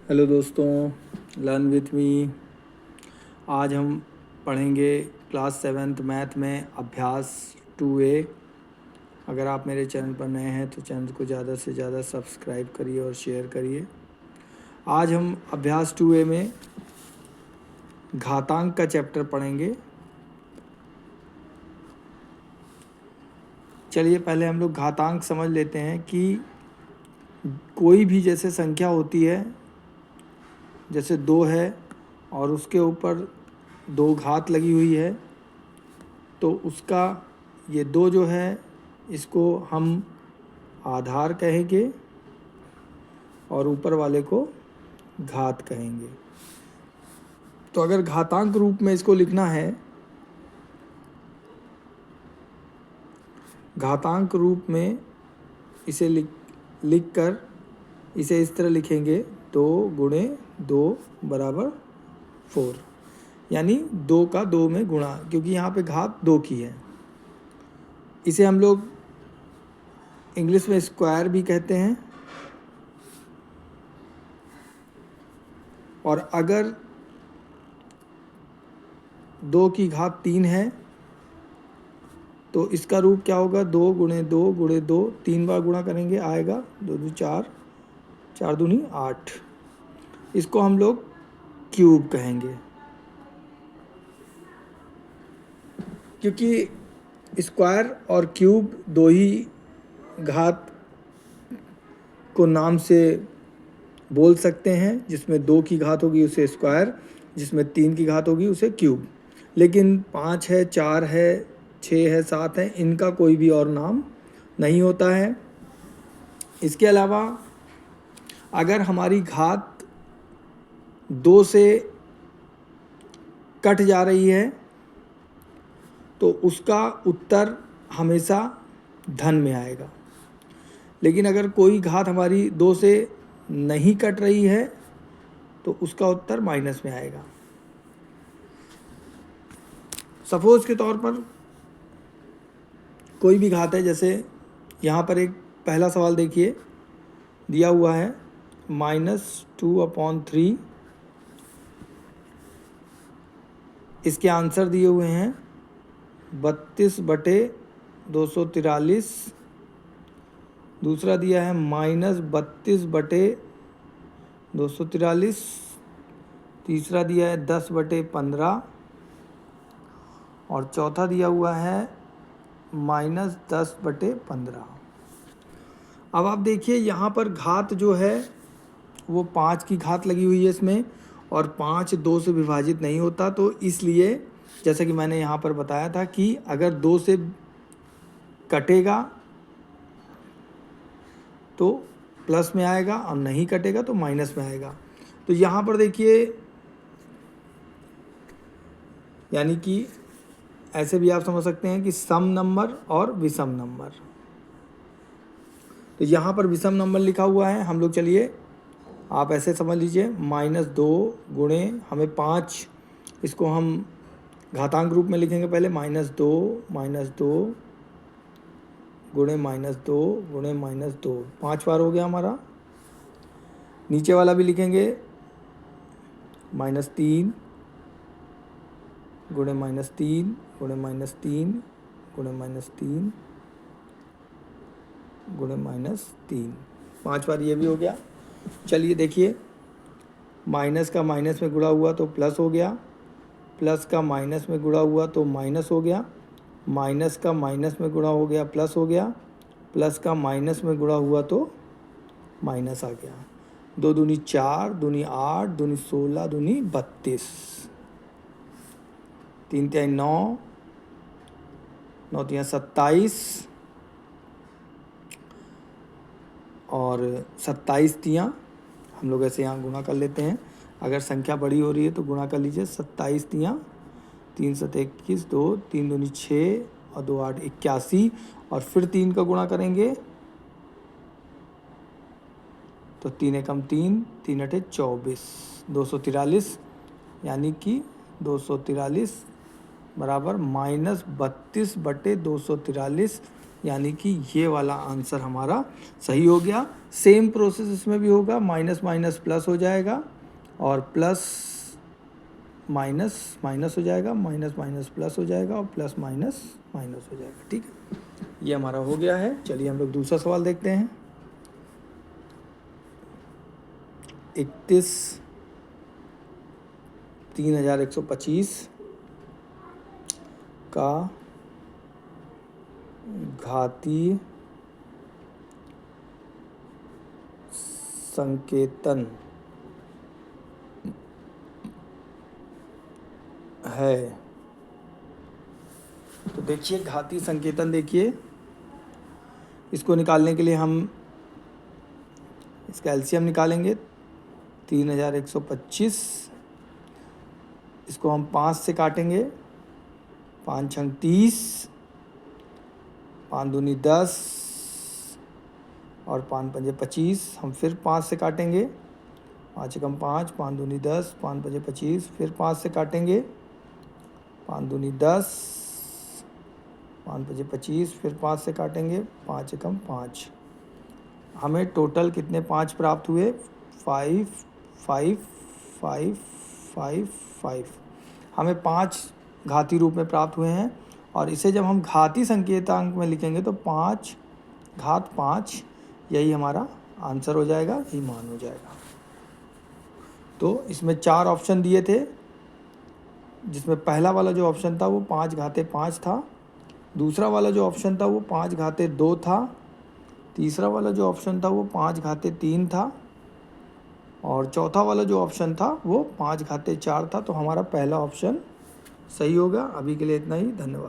Hello दोस्तों, learn with me. आज हम पढ़ेंगे क्लास 7th मैथ में अभ्यास 2A। अगर आप मेरे चैनल पर नए हैं तो चैनल को ज़्यादा से ज़्यादा सब्सक्राइब करिए और शेयर करिए। आज हम अभ्यास 2A में घातांक का चैप्टर पढ़ेंगे। चलिए पहले हम लोग घातांक समझ लेते हैं कि कोई भी जैसे संख्या होती है, जैसे 2 है और उसके ऊपर 2 घात लगी हुई है, तो उसका ये 2 जो है इसको हम आधार कहेंगे और ऊपर वाले को घात कहेंगे। तो अगर घातांक रूप में इसको लिखना है, घातांक रूप में इसे लिख कर इसे इस तरह लिखेंगे 2 गुणे 2 बराबर 4, यानी 2 का 2 में गुणा, क्योंकि यहाँ पे घात 2 की है। इसे हम लोग इंग्लिश में स्क्वायर भी कहते हैं। और अगर 2 की घात 3 है तो इसका रूप क्या होगा? 2 गुणे 2 गुणे 2, 3 बार गुणा करेंगे, आएगा 2 2 4, 4 दूनी 8। इसको हम लोग क्यूब कहेंगे, क्योंकि स्क्वायर और क्यूब दो ही घात को नाम से बोल सकते हैं। जिसमें 2 की घात होगी उसे स्क्वायर, जिसमें 3 की घात होगी उसे क्यूब। लेकिन 5 है, 4 है, 6 है, 7 है, इनका कोई भी और नाम नहीं होता है। इसके अलावा अगर हमारी घात 2 से कट जा रही है तो उसका उत्तर हमेशा धन में आएगा। लेकिन अगर कोई घात हमारी 2 से नहीं कट रही है तो उसका उत्तर माइनस में आएगा। सपोज के तौर पर कोई भी घात है, जैसे यहाँ पर एक पहला सवाल देखिए दिया हुआ है -2/3। इसके आंसर दिए हुए हैं 32/243। दूसरा दिया है -32/243। तीसरा दिया है 10/15 और चौथा दिया हुआ है -10/15। अब आप देखिए यहाँ पर घात जो है वो 5 की घात लगी हुई है इसमें, और 5 2 से विभाजित नहीं होता। तो इसलिए जैसा कि मैंने यहाँ पर बताया था कि अगर 2 से कटेगा तो प्लस में आएगा और नहीं कटेगा तो माइनस में आएगा। तो यहाँ पर देखिए, यानी कि ऐसे भी आप समझ सकते हैं कि सम नंबर और विषम नंबर। तो यहाँ पर विषम नंबर लिखा हुआ है। हम लोग, चलिए आप ऐसे समझ लीजिए, -2 गुणे हमें 5, इसको हम घातांक रूप में लिखेंगे पहले, -2 गुणे -2 गुणे -2, 5 बार हो गया हमारा। नीचे वाला भी लिखेंगे -3 गुणे -3 गुणे -3 गुणे -3 गुणे -3, 5 बार ये भी हो गया। चलिए देखिए, माइनस का माइनस में गुणा हुआ तो प्लस हो गया, प्लस का माइनस में गुणा हुआ तो माइनस हो गया, माइनस का माइनस में गुणा हो गया प्लस हो गया, प्लस का माइनस में गुणा हुआ तो माइनस आ गया। 2 दूनी 4, दूनी 8, दूनी 16, दूनी 32, 3 तिहाई 9, 9 तिहाई 27 और 27 तियाँ हम लोग ऐसे यहाँ गुणा कर लेते हैं। अगर संख्या बड़ी हो रही है तो गुणा कर लीजिए। 27 तियाँ, 3 7 21, 2 3 दूनी 6 और 2 8 81, और फिर 3 का गुणा करेंगे तो 3 एकम 3, 3 अठे 24, 243, यानी कि 243 बराबर -32/243, यानी कि ये वाला आंसर हमारा सही हो गया। सेम प्रोसेस इसमें भी होगा, माइनस माइनस प्लस हो जाएगा और प्लस माइनस माइनस हो जाएगा, माइनस माइनस प्लस हो जाएगा और प्लस माइनस माइनस हो जाएगा। ठीक है, ये हमारा हो गया है। चलिए हम लोग दूसरा सवाल देखते हैं। 31,125 का घातीय संकेतन है। तो देखिए घातीय संकेतन, देखिए इसको निकालने के लिए हम इसका एलसीएम निकालेंगे। 3125 इसको हम 5 से काटेंगे, 5 छंग 30, 5 दूनी 10 और 5 पंजे 25। हम फिर 5 से काटेंगे, 5 एकम 5, 5 दूनी 10, 5 पंजे 25, फिर 5 से काटेंगे, 5 दूनी 10, 5 पंजे 25, फिर 5 से काटेंगे, 5 एकम 5। हमें टोटल कितने 5 प्राप्त हुए? 5 5 5 5 5। हमें 5 घाती रूप में प्राप्त हुए हैं और इसे जब हम घाती संकेतांक में लिखेंगे तो 5 घात 5, यही हमारा आंसर हो जाएगा, यही मान हो जाएगा। तो इसमें 4 ऑप्शन दिए थे, जिसमें पहला वाला जो ऑप्शन था वो 5 घाते 5 था, दूसरा वाला जो ऑप्शन था वो 5 घाते 2 था, तीसरा वाला जो ऑप्शन था वो 5 घाते 3 था और चौथा वाला जो ऑप्शन था वो 5 घाते 4 था। तो हमारा पहला ऑप्शन सही होगा। अभी के लिए इतना ही, धन्यवाद।